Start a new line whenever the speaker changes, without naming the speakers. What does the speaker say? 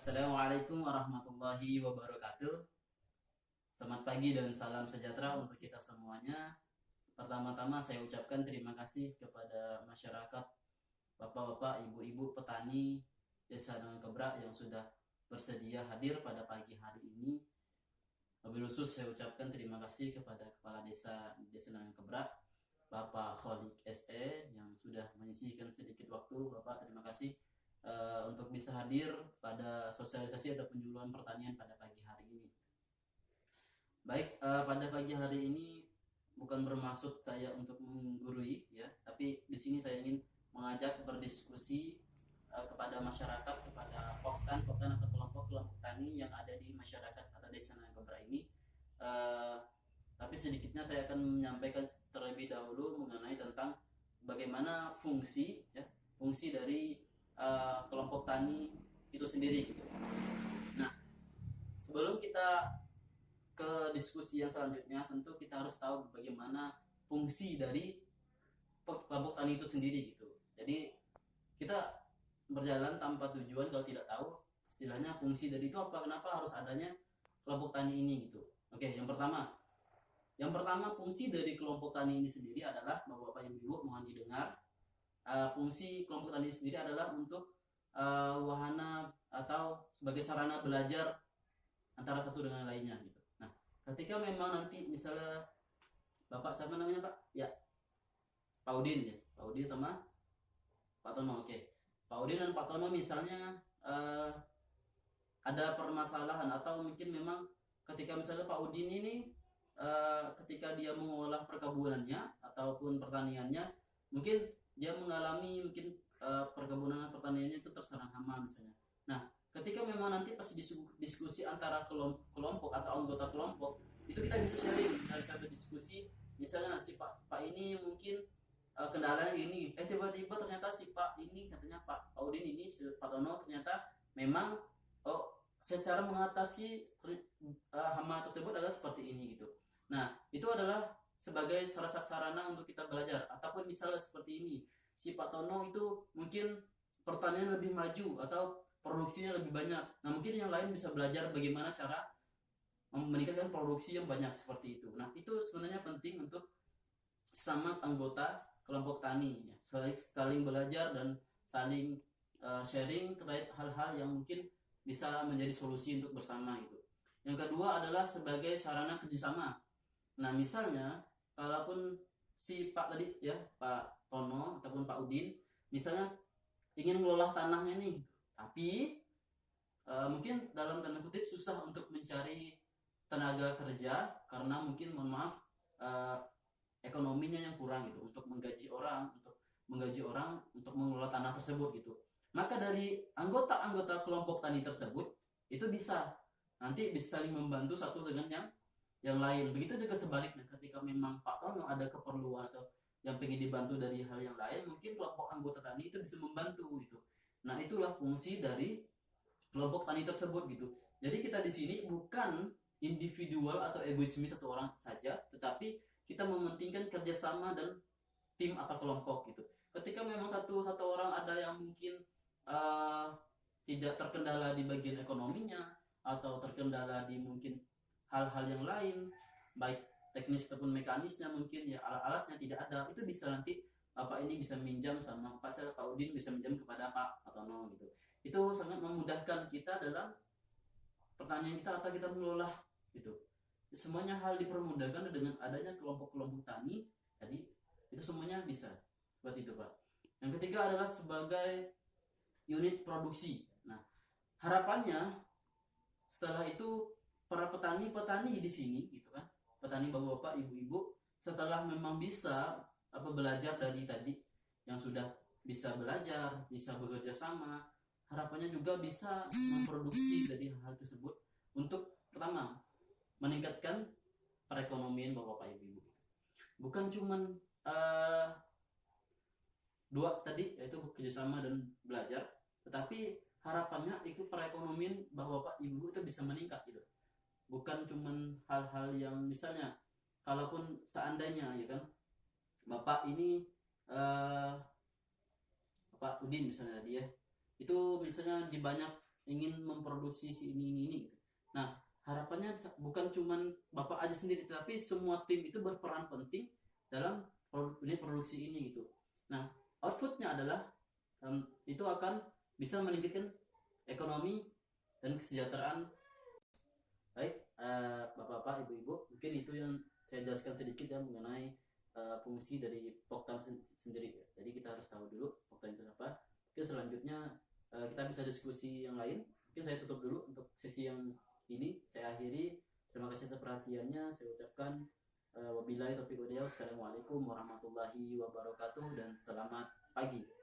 Assalamualaikum warahmatullahi wabarakatuh. Selamat pagi dan salam sejahtera untuk kita semuanya. Pertama-tama saya ucapkan terima kasih kepada masyarakat, bapak-bapak, ibu-ibu petani Desa Nangkebrak yang sudah bersedia hadir pada pagi hari ini. Lebih khusus saya ucapkan terima kasih kepada Kepala Desa Nangkebrak, Bapak Kholik SE yang sudah menyisihkan sedikit waktu. Bapak, terima kasih untuk bisa hadir pada sosialisasi atau penyuluhan pertanian pada pagi hari ini. Baik, pada pagi hari ini bukan bermaksud saya untuk menggurui ya, tapi di sini saya ingin mengajak berdiskusi kepada masyarakat, kepada poktan atau kelompok tani yang ada di masyarakat atau Desa Nangkebrak ini. Tapi sedikitnya saya akan menyampaikan terlebih dahulu mengenai tentang bagaimana fungsi dari kelompok tani itu sendiri gitu. Nah, sebelum kita ke diskusi yang selanjutnya, tentu kita harus tahu bagaimana fungsi dari kelompok tani itu sendiri gitu. Jadi kita berjalan tanpa tujuan kalau tidak tahu istilahnya fungsi dari itu apa, kenapa harus adanya kelompok tani ini gitu. Oke, yang pertama fungsi dari kelompok tani ini sendiri adalah, Bapak-bapak Ibu mohon didengar, fungsi kelompok tani sendiri adalah untuk wahana atau sebagai sarana belajar antara satu dengan lainnya gitu. Nah, ketika memang nanti misalnya Bapak siapa namanya Pak? Ya, Pak Udin ya. Pak Udin sama Pak Tono. Oke. Pak Udin dan Pak Tono misalnya ada permasalahan atau mungkin memang ketika misalnya Pak Udin ini ketika dia mengolah perkebunannya ataupun pertaniannya, mungkin dia mengalami perkebunan pertaniannya itu terserang hama misalnya. Nah, ketika memang nanti pas diskusi antara kelompok atau anggota kelompok, itu kita bisa sharing, bisa berdiskusi. Misalnya si Pak ini mungkin kendalanya ini, tiba-tiba ternyata si Pak ini katanya Pak Udin ini, Pak Tono ternyata memang secara mengatasi hama tersebut adalah seperti ini gitu. Nah, itu adalah sebagai sarana untuk kita belajar. Ataupun misalnya seperti ini, si Pak Tono itu mungkin pertanian lebih maju atau produksinya lebih banyak. Nah, mungkin yang lain bisa belajar bagaimana cara meningkatkan produksi yang banyak seperti itu. Nah, itu sebenarnya penting untuk sama anggota kelompok tani ya. Saling belajar dan saling sharing terkait hal-hal yang mungkin bisa menjadi solusi untuk bersama itu. Yang kedua adalah sebagai sarana kerjasama. Nah, misalnya kalaupun si Pak tadi ya, Pak Tono ataupun Pak Udin misalnya ingin mengelola tanahnya nih, tapi mungkin dalam tanda kutip susah untuk mencari tenaga kerja karena mungkin mohon maaf ekonominya yang kurang gitu untuk menggaji orang untuk mengelola tanah tersebut gitu. Maka dari anggota kelompok tani tersebut itu bisa saling membantu satu dengan yang lain. Begitu juga sebaliknya, ketika memang Pak Tono ada keperluan atau yang pengen dibantu dari hal yang lain, mungkin kelompok anggota tani itu bisa membantu gitu. Nah, itulah fungsi dari kelompok tani tersebut gitu. Jadi kita di sini bukan individual atau egoisme satu orang saja, tetapi kita mementingkan kerjasama dan tim atau kelompok gitu. Ketika memang satu orang ada yang mungkin tidak terkendala di bagian ekonominya atau terkendala di mungkin hal-hal yang lain, baik teknis ataupun mekanisnya, mungkin ya alat-alatnya tidak ada, itu bisa nanti Bapak ini bisa minjam sama Pak Udin bisa minjam kepada Pak Tono gitu. Itu sangat memudahkan kita dalam pertanian kita atau kita mengelola gitu. Semuanya hal dipermudahkan dengan adanya kelompok-kelompok tani. Jadi itu semuanya bisa seperti itu Pak. Yang ketiga adalah sebagai unit produksi. Nah, harapannya setelah itu para petani di sini gitu kan, petani bapak-bapak, ibu-ibu, setelah memang bisa belajar dari tadi yang sudah bisa belajar, bisa bekerja sama, harapannya juga bisa memproduksi dari hal tersebut untuk pertama meningkatkan perekonomian bapak-bapak, ibu-ibu. Bukan cuman dua tadi yaitu kerjasama dan belajar, tetapi harapannya itu perekonomian bapak-bapak, ibu itu bisa meningkat gitu. Bukan cuman hal-hal yang misalnya kalaupun seandainya ya kan Bapak ini Bapak Udin misalnya tadi ya, itu misalnya di banyak ingin memproduksi si ini gitu. Nah, harapannya bukan cuman Bapak aja sendiri, tapi semua tim itu berperan penting dalam produksi ini gitu. Nah, outputnya adalah itu akan bisa meningkatkan ekonomi dan kesejahteraan. Baik, Bapak-bapak, Ibu-ibu, mungkin itu yang saya jelaskan sedikit ya mengenai fungsi dari Poktan sendiri. Jadi kita harus tahu dulu Poktan itu apa. Mungkin selanjutnya kita bisa diskusi yang lain. Mungkin saya tutup dulu untuk sesi yang ini. Saya akhiri. Terima kasih atas perhatiannya. Saya ucapkan wabillahi taufiq wal hidayah. Assalamualaikum warahmatullahi wabarakatuh dan selamat pagi.